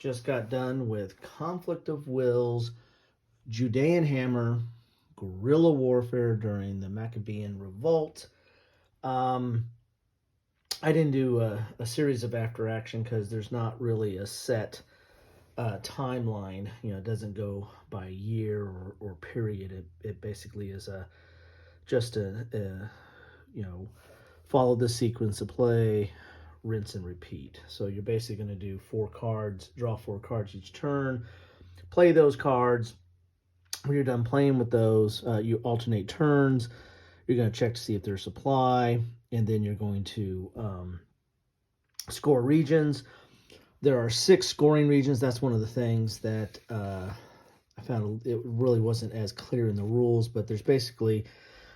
Just got done with Conflict of Wills, Judean Hammer, guerrilla warfare during the Maccabean Revolt. Um, I didn't do a series of after action because there's not really a set timeline. It doesn't go by year or period. It basically is just a follow the sequence of play, rinse and repeat. So you're basically going to do 4 cards, draw 4 cards each turn, play those cards. When you're done playing with those, you alternate turns. You're going to check to see if there's supply, and then you're going to score regions. There are 6 scoring regions. That's one of the things that I found it really wasn't as clear in the rules, but there's basically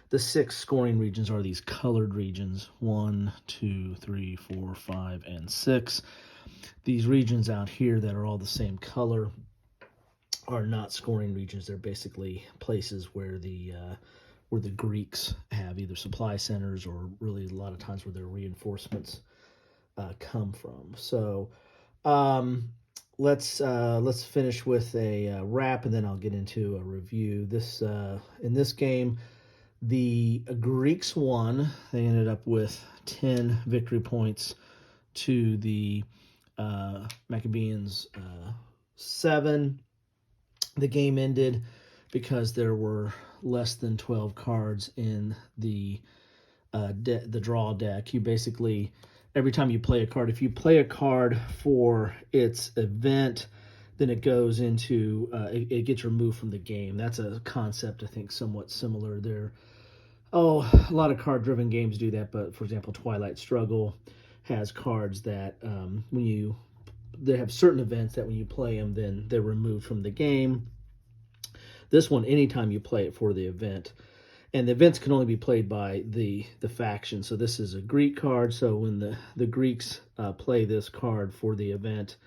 the 6 scoring regions are these colored regions: 1, 2, 3, 4, 5, and 6. These regions out here that are all the same color are not scoring regions. They're basically places where the Greeks have either supply centers or really a lot of times where their reinforcements come from. So let's finish with a wrap, and then I'll get into a review. In this game, the Greeks won. They ended up with 10 victory points to the Maccabeans 7. The game ended because there were less than 12 cards in the draw deck. You basically, every time you play a card, if you play a card for its event, then it goes into, it gets removed from the game. That's a concept, I think, somewhat similar there. A lot of card-driven games do that, but for example, Twilight Struggle has cards that they have certain events that when you play them, then they're removed from the game. This one, anytime you play it for the event, and the events can only be played by the faction. So this is a Greek card. So when the Greeks play this card for the event,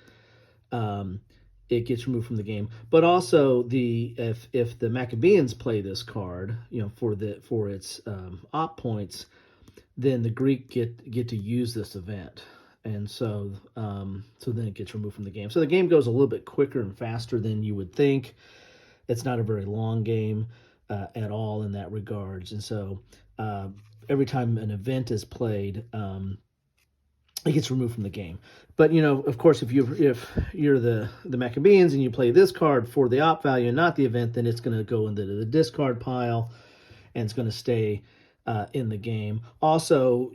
it gets removed from the game. But also if the Maccabeans play this card, for its op points, then the Greek get to use this event. And so then it gets removed from the game. So the game goes a little bit quicker and faster than you would think. It's not a very long game at all in that regards. And so every time an event is played, it gets removed from the game. But of course, if you're the Maccabeans and you play this card for the op value and not the event, then it's going to go into the discard pile and it's going to stay in the game. Also,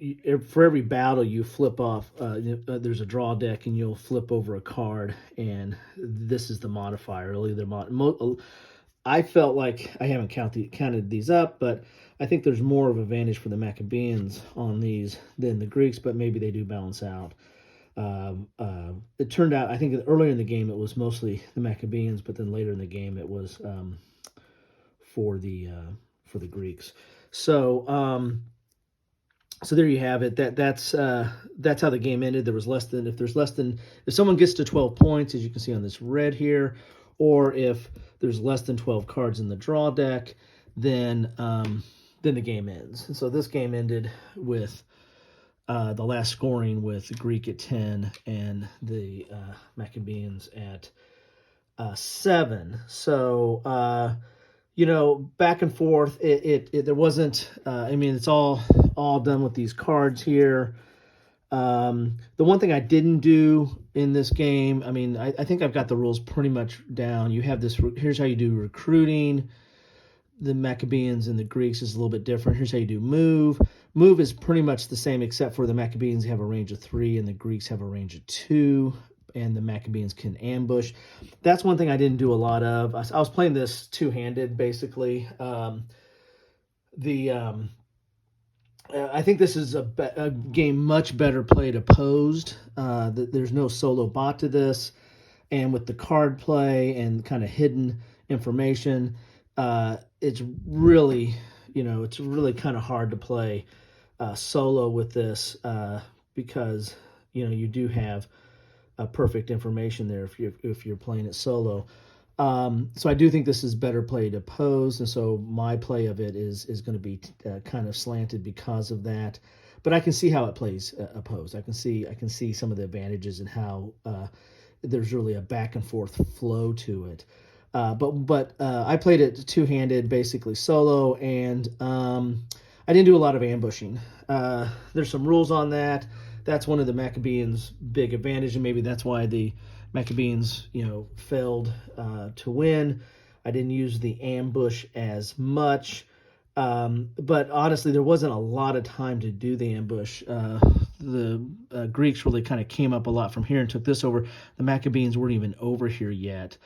for every battle you flip off, there's a draw deck and you'll flip over a card, and this is the modifier. I felt like I haven't counted these up, but I think there's more of an advantage for the Maccabeans on these than the Greeks, but maybe they do balance out. It turned out, I think earlier in the game it was mostly the Maccabeans, but then later in the game it was for the Greeks. So there you have it. That's how the game ended. If someone gets to 12 points, as you can see on this red here, or if there's less than 12 cards in the draw deck, then the game ends. And so this game ended with the last scoring with the Greek at 10 and the Maccabeans at 7. So back and forth. There wasn't. It's all done with these cards here. The one thing I didn't do in this game, I think I've got the rules pretty much down. You have this. Here's how you do recruiting. The Maccabeans and the Greeks is a little bit different. Here's how you do move. Move is pretty much the same, except for the Maccabeans have a range of 3 and the Greeks have a range of 2. And the Maccabeans can ambush. That's one thing I didn't do a lot of. I was playing this two-handed, basically. I think this is a game much better played opposed. There's no solo bot to this. And with the card play and kind of hidden information, it's really kind of hard to play solo with this because, you do have perfect information there if you're playing it solo. So I do think this is better played opposed, and so my play of it is going to be kind of slanted because of that. But I can see how it plays opposed. I can see some of the advantages and how there's really a back and forth flow to it. But I played it two-handed, basically solo, and I didn't do a lot of ambushing. There's some rules on that. That's one of the Maccabeans' big advantage, and maybe that's why the Maccabeans, failed to win. I didn't use the ambush as much, but honestly, there wasn't a lot of time to do the ambush. The Greeks really kind of came up a lot from here and took this over. The Maccabeans weren't even over here yet.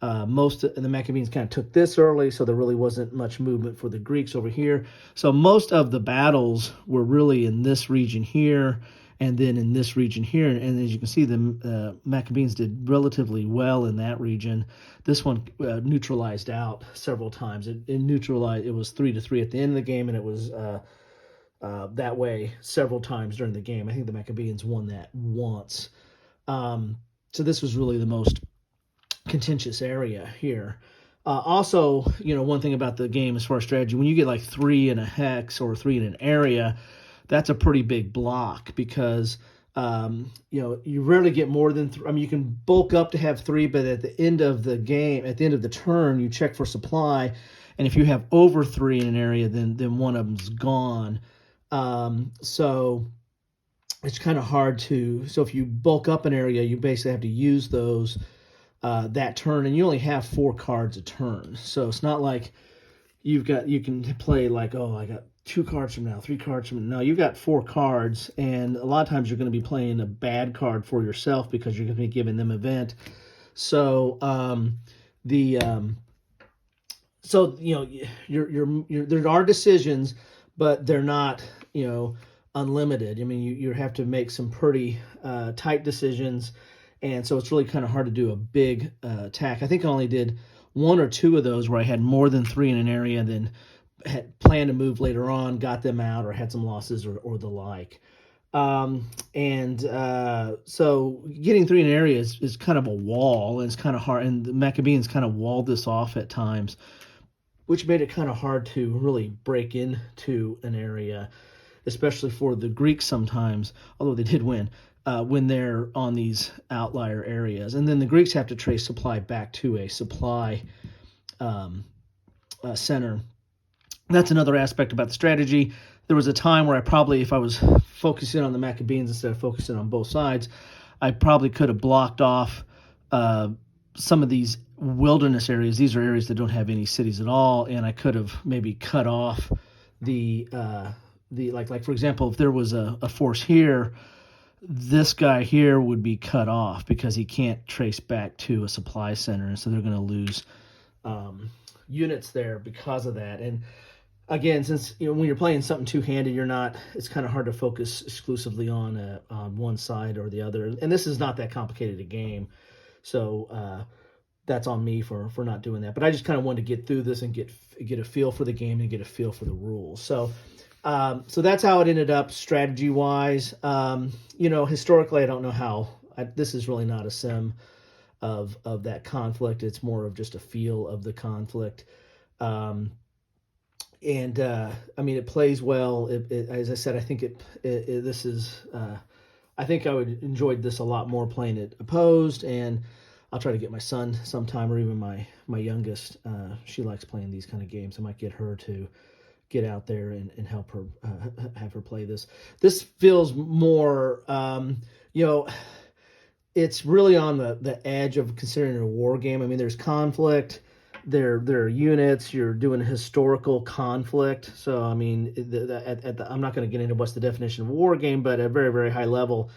Most of the Maccabeans kind of took this early, so there really wasn't much movement for the Greeks over here. So most of the battles were really in this region here, and then in this region here. And as you can see, the Maccabees did relatively well in that region. This one neutralized out several times. It neutralized. It was 3-3 at the end of the game, and it was that way several times during the game. I think the Maccabees won that once. So this was really the most contentious area here. Also, one thing about the game as far as strategy, when you get like 3 in a hex or 3 in an area, that's a pretty big block because you rarely get more than you can bulk up to have 3, but at the end of the game, at the end of the turn, you check for supply, and if you have over 3 in an area, then one of them's gone. So it's kind of hard to. So if you bulk up an area, you basically have to use those that turn, and you only have 4 cards a turn. So it's not like you can play like, oh, I got 2 cards from now, 3 cards from now. No, you've got 4 cards, and a lot of times you're going to be playing a bad card for yourself because you're going to be giving them event. So there are decisions, but they're not unlimited. I mean, you have to make some pretty tight decisions. And so it's really kind of hard to do a big attack. I think I only did 1 or 2 of those where I had more than 3 in an area, then had planned to move later on, got them out, or had some losses or the like. So getting 3 in an area is kind of a wall, and it's kind of hard. And the Maccabees kind of walled this off at times, which made it kind of hard to really break into an area, especially for the Greeks sometimes, although they did win. When they're on these outlier areas. And then the Greeks have to trace supply back to a supply center. That's another aspect about the strategy. There was a time where if I was focusing on the Maccabees instead of focusing on both sides, I probably could have blocked off some of these wilderness areas. These are areas that don't have any cities at all, and I could have maybe cut off the for example, if there was a force here, this guy here would be cut off because he can't trace back to a supply center, and so they're going to lose units there because of that. And again, since when you're playing something two-handed, it's kind of hard to focus exclusively on one side or the other. And this is not that complicated a game, so that's on me for not doing that. But I just kind of wanted to get through this and get a feel for the game and get a feel for the rules. So that's how it ended up strategy-wise. Historically, I don't know how. This is really not a sim of that conflict. It's more of just a feel of the conflict. It plays well. As I said, I think I think I would enjoyed this a lot more playing it opposed, and I'll try to get my son sometime, or even my youngest. She likes playing these kind of games. I might get her to get out there and help her, have her play this. This feels more, it's really on the edge of considering a war game. I mean, there's conflict, there are units, you're doing historical conflict. So, I mean, I'm not going to get into what's the definition of a war game, but at a very, very high level,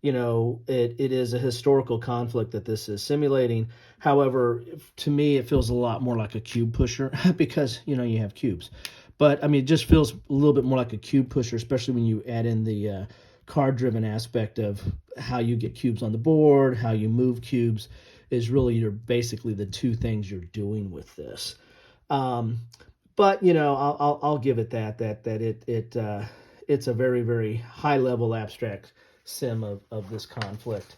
it is a historical conflict that this is simulating. However, to me, it feels a lot more like a cube pusher because, you have cubes. But, I mean, it just feels a little bit more like a cube pusher, especially when you add in the card-driven aspect of how you get cubes on the board, how you move cubes, is really basically the two things you're doing with this. But, I'll give it that it's a very, very high-level abstract sim of this conflict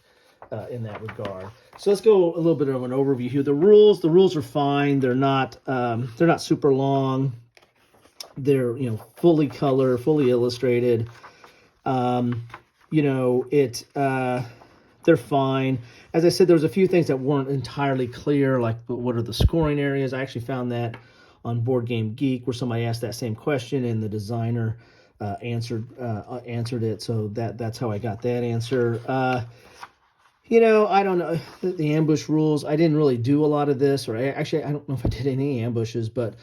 in that regard. So let's go a little bit of an overview here. The rules are fine. They're not super long. They're fully color, fully illustrated. they're fine. As I said, there was a few things that weren't entirely clear, like what are the scoring areas. I actually found that on Board Game Geek, where somebody asked that same question, and the designer answered it. So that's how I got that answer. I don't know the ambush rules. I didn't really do a lot of this, or I don't know if I did any ambushes, but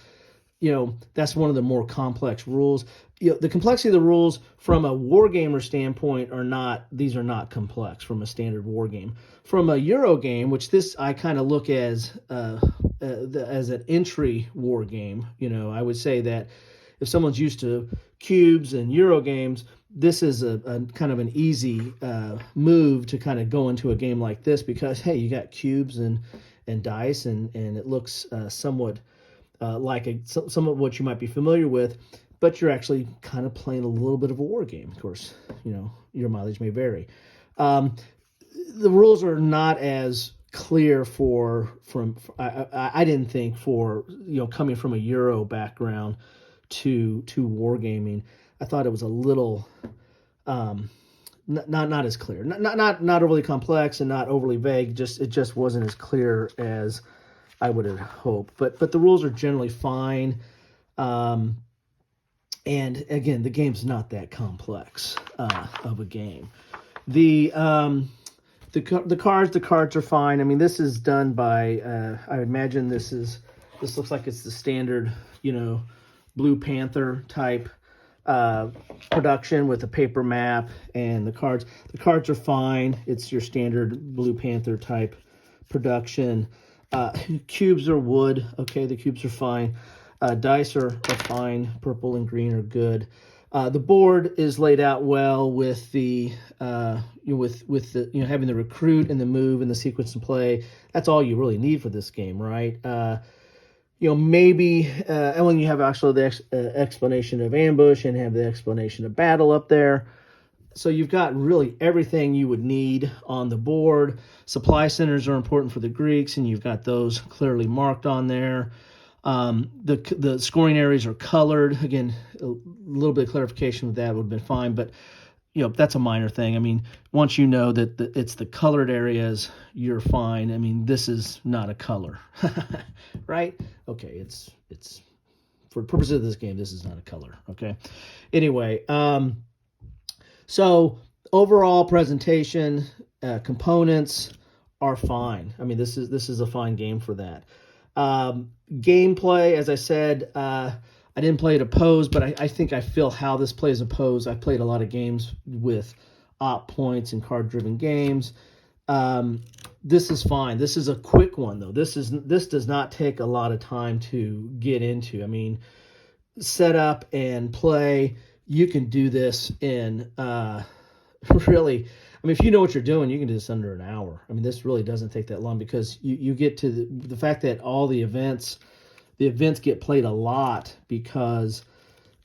that's one of the more complex rules. The complexity of the rules from a wargamer standpoint these are not complex from a standard war game. From a Euro game, which this I kind of look as an entry war game, I would say that if someone's used to cubes and Euro games, this is a kind of an easy move to kind of go into a game like this, because, hey, you got cubes and dice, and it looks somewhat like some of what you might be familiar with, but you're actually kind of playing a little bit of a war game. Of course, your mileage may vary. The rules are not as clear I didn't think for coming from a Euro background to wargaming. I thought it was a little not as clear, not overly complex and not overly vague. It just wasn't as clear as I would have hoped. But the rules are generally fine. And again, the game's not that complex of a game. The cards are fine. I mean, this is done by I imagine this looks like it's the standard Blue Panther type production with a paper map and the cards. The cards are fine. It's your standard Blue Panther type production. Cubes are wood. Okay, the cubes are fine. Dice are fine. Purple and green are good. The board is laid out well with the with the having the recruit and the move and the sequence and play. That's all you really need for this game, right? Maybe and when you have actually the explanation of ambush and have the explanation of battle up there. So you've got really everything you would need on the board. Supply centers are important for the Greeks, and you've got those clearly marked on there. The scoring areas are colored. Again, a little bit of clarification with that would have been fine, but that's a minor thing. I mean, once you know that it's the colored areas, you're fine. I mean, this is not a color, right? Okay, it's for the purposes of this game, this is not a color. Okay. Anyway, so overall presentation, components are fine. I mean, this is a fine game for that. Gameplay, as I said, I didn't play it opposed, but I think I feel how this plays opposed. I've played a lot of games with op points and card-driven games. This is fine. This is a quick one, though. This does not take a lot of time to get into. I mean, set up and play. You can do this in really. I mean, if you know what you're doing, you can do this under an hour. I mean, this really doesn't take that long, because you get to the fact that all the events get played a lot, because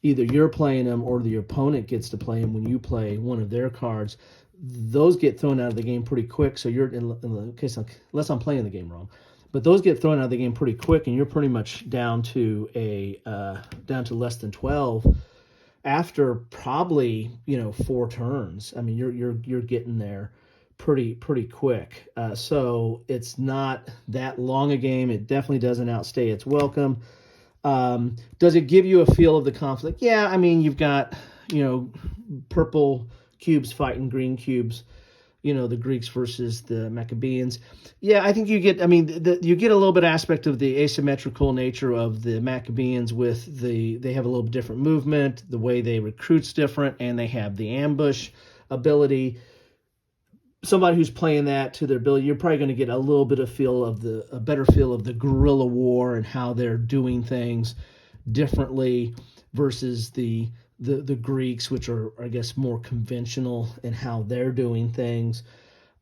either you're playing them or the opponent gets to play them when you play one of their cards. Those get thrown out of the game pretty quick. So you're in the case, unless I'm playing the game wrong, but those get thrown out of the game pretty quick, and you're pretty much down to less than 12 after probably 4 turns. I mean, you're getting there pretty quick. So it's not that long a game. It definitely doesn't outstay its welcome. Does it give you a feel of the conflict? Yeah, I mean, you've got purple cubes fighting green cubes. The Greeks versus the Maccabeans. Yeah, I think you get. I mean, you get a little bit aspect of the asymmetrical nature of the Maccabeans with they have a little different movement, the way they recruit's different, and they have the ambush ability. Somebody who's playing that to their ability, you're probably going to get a little bit of a better feel of the guerrilla war and how they're doing things differently versus the Greeks, which are, I guess, more conventional in how they're doing things.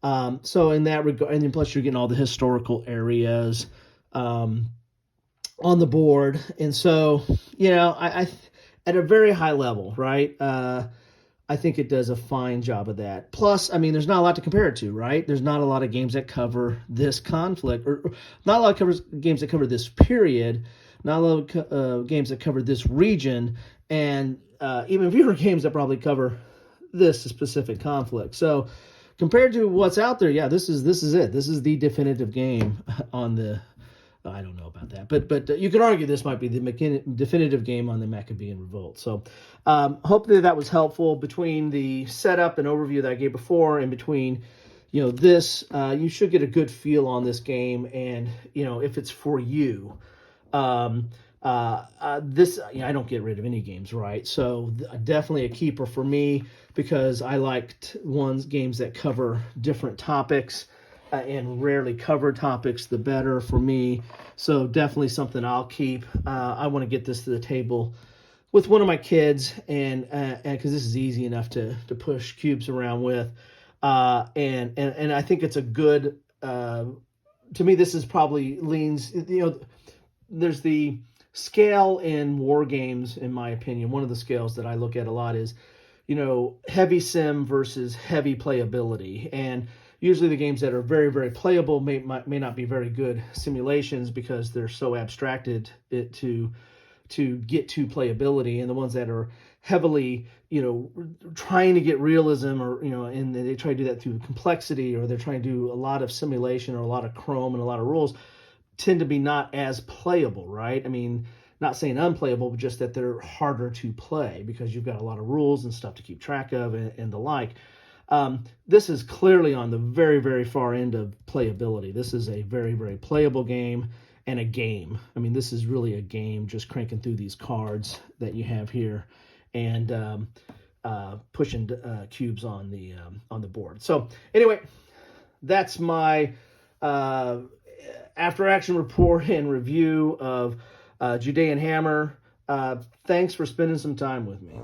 So in that regard, and then plus you're getting all the historical areas on the board. And so, I at a very high level, right, I think it does a fine job of that. Plus, I mean, there's not a lot to compare it to, right? There's not a lot of games that cover this conflict, or not a lot of games that cover this period, not a lot of games that cover this region, and even fewer games that probably cover this specific conflict. So compared to what's out there, yeah, this is it. This is the definitive game on the. I don't know about that, but you could argue this might be the definitive game on the Maccabean Revolt. So hopefully that was helpful between the setup and overview that I gave before and between, this, you should get a good feel on this game and, if it's for you. This, I don't get rid of any games, right? So definitely a keeper for me because I liked games that cover different topics. And rarely cover topics, the better for me. So definitely something I'll keep. I want to get this to the table with one of my kids, and because this is easy enough to push cubes around with, and I think it's a good. To me, this is probably leans. There's the scale in war games, in my opinion. One of the scales that I look at a lot is, heavy sim versus heavy playability, and usually the games that are very, very playable may not be very good simulations because they're so abstracted to get to playability, and the ones that are heavily, trying to get realism or, and they try to do that through complexity, or they're trying to do a lot of simulation or a lot of chrome and a lot of rules, tend to be not as playable, right? I mean, not saying unplayable, but just that they're harder to play because you've got a lot of rules and stuff to keep track of and the like. This is clearly on the very, very far end of playability. This is a very, very playable game and a game. I mean, this is really a game, just cranking through these cards that you have here and pushing cubes on the board. So anyway, that's my after action report and review of Judean Hammer. Thanks for spending some time with me.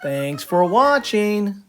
Thanks for watching.